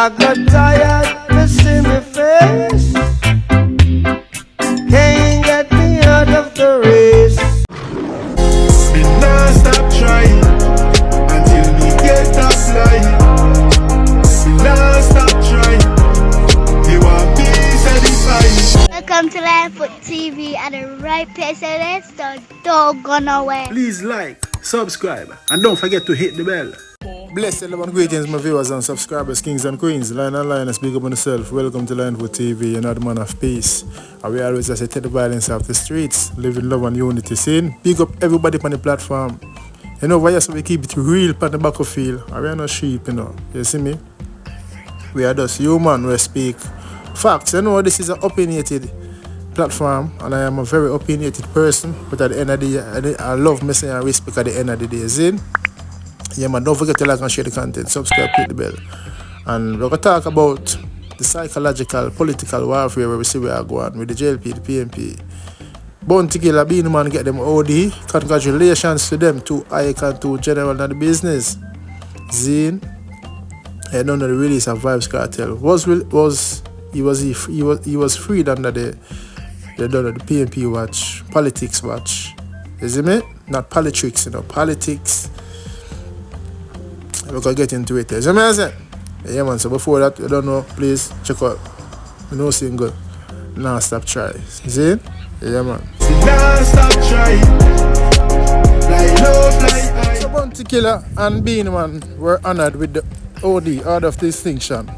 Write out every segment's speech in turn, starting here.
I got tired to see me face. Can't get me out of the race. Me nah stop trying until me get that flying. Me nah stop trying. You want me satisfied. Welcome to Linefoot TV at the right place, and let's don't go nowhere. Please like, subscribe, and don't forget to hit the bell. Blessed love and greetings, my viewers and subscribers, kings and queens. Lion and lioness, big up on yourself. Welcome to Linefoot TV, you're not the man of peace. And we always say, take the violence off the streets, live in love and unity. Saying, big up everybody on the platform. You know, why we keep it real on the battlefield. And we are not sheep, you know. You see me? We are just human, we speak facts. You know, this is an opinionated platform, and I am a very opinionated person. But at the end of the day, I love messing and respect at the end of the day. See? Yeah, man, don't forget to like and share the content, subscribe, click the bell. And we're going to talk about the psychological, political warfare where we see we are going with the JLP, the PNP. Bounty Killer, Beenie man, get them OD. Congratulations to them, to Icon, to General and the business. Zine, I don't know the release of Vybz Kartel. He was freed under the PNP watch, politics watch. You see me? Not politics, you know, politics. We're going to get into it. You see me, I say? Yeah, man. So before that, you don't know, please check out the new single, Nah Stop Try. See? Yeah, man. Nah stop trying. Like love, like I. So Bounty Killer and Beenie man were honored with the OD, Order of Distinction,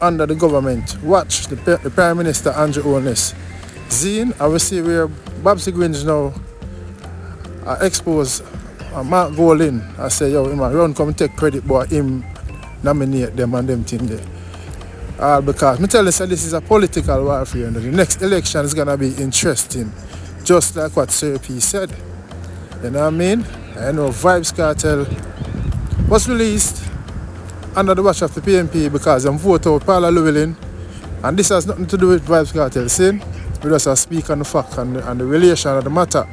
under the government. Watch the Prime Minister Andrew Holness. Zine, I will see where Babsy Gringe now expose Mark Golin. I say, yo, him run come take credit, but him nominate them and them thing there. All because me tell you, so this is a political warfare, and the next election is gonna be interesting. Just like what Sir P said. You know what I mean? I know Vybz Kartel was released under the watch of the PNP because them vote out Paula Llewellyn, and this has nothing to do with Vybz Kartel. See? We just speak on the fact and the relation of the matter.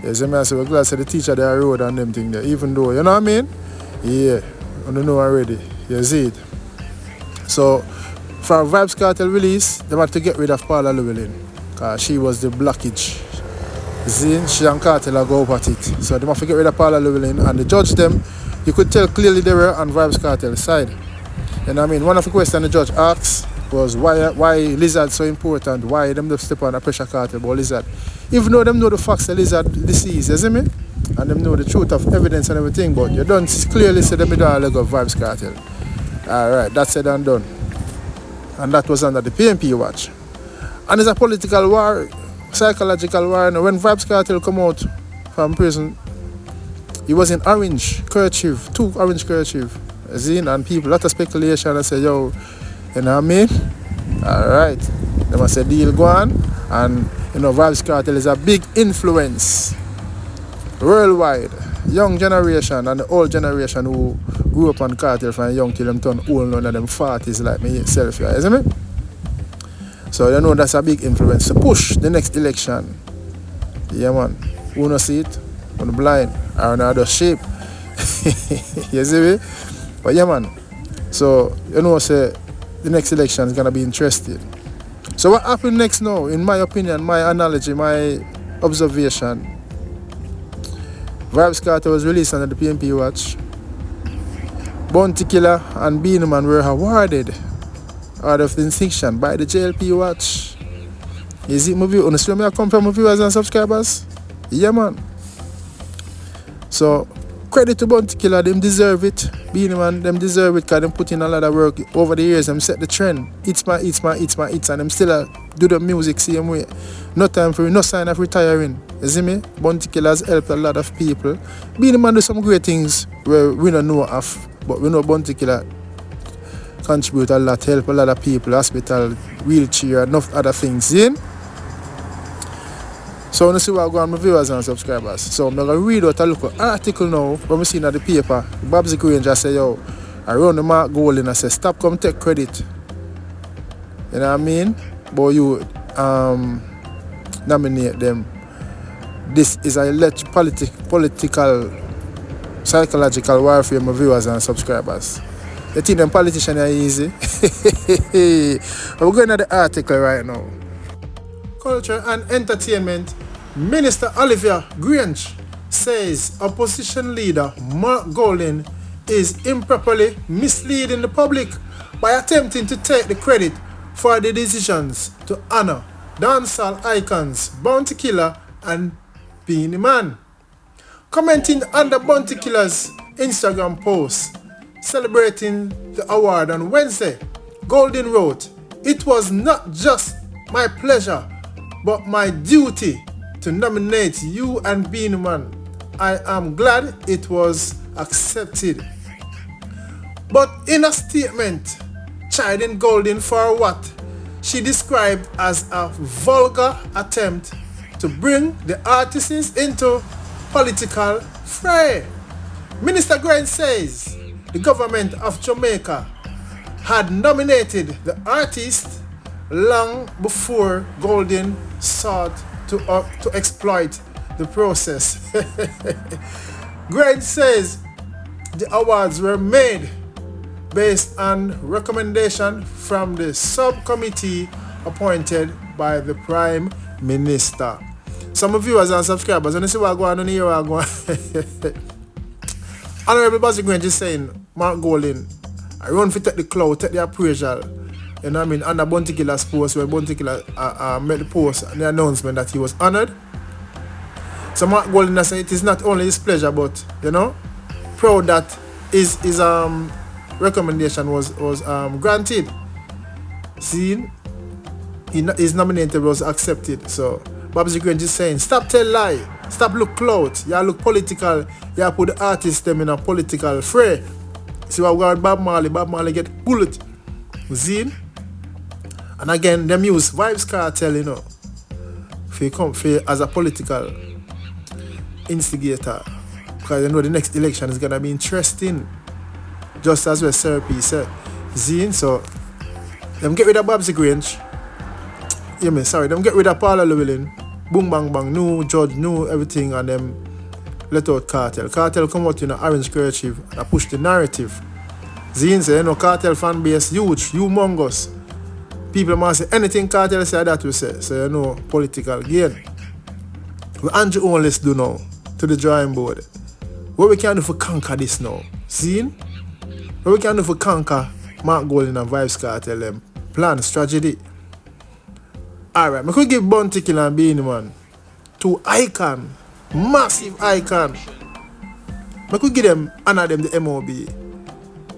Yes, I say we're glad to the teacher they road and them thing there, even though, you know what I mean? Yeah, I don't know already. You see it. So, for Vybz Kartel release, they want to get rid of Paula Llewellyn because she was the blockage. See, she and Kartel go up at it. So, they want to get rid of Paula Llewellyn, and the judge them, you could tell clearly they were on Vybz Kartel's side. You know what I mean? One of the questions the judge asked was why lizard so important, why them just step on a pressure cartel about lizard. Even though them know the facts the lizard disease, you see me? And them know the truth of evidence and everything, but you don't clearly say them don't leg of Vybz Kartel. Alright, that's said and done. And that was under the PNP watch. And it's a political war, psychological war. And when Vybz Kartel come out from prison, he was in orange kerchief, 2 orange kerchief. And people, a lot of speculation and say, yo, you know what I mean? Alright. They must say deal go on. And you know, Vybz Kartel is a big influence worldwide. Young generation and the old generation who grew up on Kartel from young till them turn old, none of them 40s like me itself, you see me? So you know that's a big influence to push the next election. Yeah man. Who no see it? Who no blind? Or no other shape. You see me? But yeah man. So you know say the next election is gonna be interesting. So what happened next now, in my opinion, my analogy, my observation, Vybz Kartel was released under the PNP watch. Bounty Killer and Beenie man were awarded Order of Distinction by the JLP watch. Is it movie? On the I come from my viewers and subscribers? Yeah man. So credit to Bounty Killer, them deserve it. Beenie man, them deserve it because them put in a lot of work over the years. Them set the trend. It's my hits, and them still do the music same way. No time for no sign of retiring. You see me? Bounty Killer has helped a lot of people. Beenie man do some great things where we don't know of, but we know Bounty Killer contribute a lot, help a lot of people, hospital, wheelchair, enough other things. See? So I want to see what I go on my viewers and subscribers. So I'm going to read out a look article now when we see in the paper. Babsy Gringe say, yo, I run the Mark Golin and say, stop come take credit. You know what I mean? But you nominate them. This is a political, psychological warfare for my viewers and subscribers. You think them politicians are easy? We're going to the article right now. Culture and Entertainment Minister Olivia Grange says opposition leader Mark Golding is improperly misleading the public by attempting to take the credit for the decisions to honor dancehall icons Bounty Killer and Beenie Man. Commenting on the Bounty Killer's Instagram post celebrating the award on Wednesday, Golding wrote, "It was not just my pleasure but my duty to nominate you and Beenie Man. I am glad it was accepted." But in a statement, chiding Golding for what she described as a vulgar attempt to bring the artists into political fray, Minister Grange says the government of Jamaica had nominated the artist long before Golding sought to exploit the process. Grange says the awards were made based on recommendation from the subcommittee appointed by the Prime Minister. Some viewers and subscribers, when you see what going on here, what going on. Honorable Vybz Kartel is saying, Mark Golding, I run for take the cloud, take the appraisal. You know what I mean? Under Bounty Killer's post, where Bounty Killer made the post and the announcement that he was honored. So Mark Golding has said it is not only his pleasure, but, you know, proud that his recommendation was granted. See, his nominated was accepted. So Vybz Kartel is saying, stop tell lie, stop look clout, you look political, you put the artists them in a political fray. See what we got Bob Marley get bullet. See? And again, them use Vybz Kartel, you know, for as a political instigator. Because you know the next election is gonna be interesting. Just as what Fr&y said. See? So them get rid of Vybz Kartel. Them get rid of Paula Llewellyn. Boom bang bang, new judge, new everything, and them let out Kartel. Kartel come out in an orange kerchief and push the narrative. Zine say, you know, Kartel fan base huge, humongous. People must say anything Kartel say that we say. So you know, political gain. What Andrew Holness do now to the drawing board. What we can do for conquer this now? Zine? What we can do for conquer Mark Golding and Vybz Kartel them plan, strategy. Alright, I could give Bounty Killer and Beenie Man two icon, massive icon. I could give them, honor them the MOB.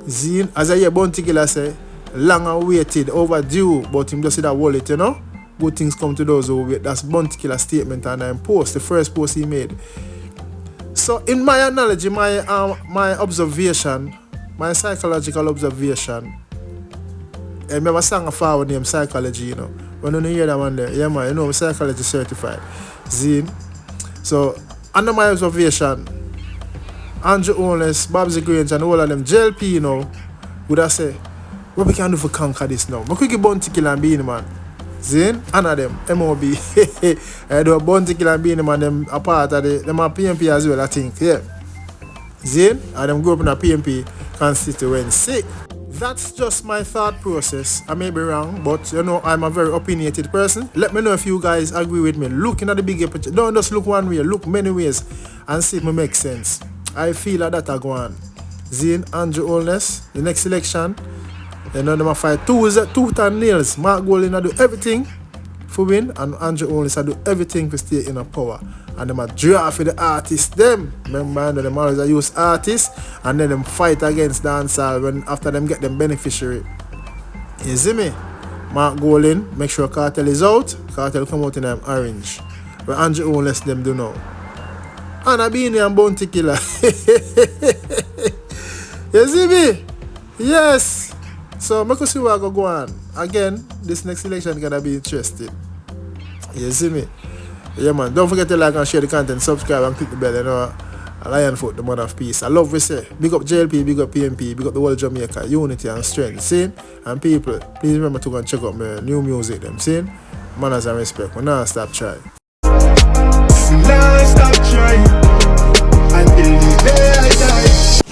Zine, as I hear Bounty Killer say, long awaited, overdue, but him just see that wallet, you know? Good things come to those who wait. That's Bounty Killer statement and post, the first post he made. So in my analogy, my observation, my psychological observation, I remember sang a flower named Psychology, you know. When you hear that one there, yeah man, you know, I'm psychology certified. Zine. So, under my observation, Andrew Holness, Vybz Kartel, and all of them, JLP, you know, would have say, what we can do for conquer this now? I could give Bounty Killer and Beenie Man. Zine, honor them, MOB. I do Bounty Killer and Beenie Man, them a part of them are PMP as well, I think, yeah. Zine, and them grew up in a PMP constituency. That's just my thought process. I may be wrong, but you know, I'm a very opinionated person. Let me know if you guys agree with me. Looking at the bigger picture, don't just look one way, look many ways and see if it makes sense. I feel like that I go on. Zine, Andrew Holness, the next election, you know, them fight tooth and nails. Mark Golding do everything for win, and Andrew Holness do everything to stay in a power. And them a draw for the artists them. Remember, them always use artists and then them fight against dancehall when after them get them beneficiary. You see me? Mark Golding, make sure Kartel is out. Kartel come out in them orange. But Andrew Holness them do now. And I Beenie and Bounty Killer. You see me? Yes. So make us see what I go on. Again, this next election is gonna be interesting. You see me? Yeah man, don't forget to like and share the content, subscribe and click the bell, you know. Lion Foot, the man of peace. I love we say. Big up JLP, big up PMP, big up the whole Jamaica, unity and strength. See? And people, please remember to go and check out my new music them. See? Manners and respect. We now stop trying. Now stop trying until the day I die.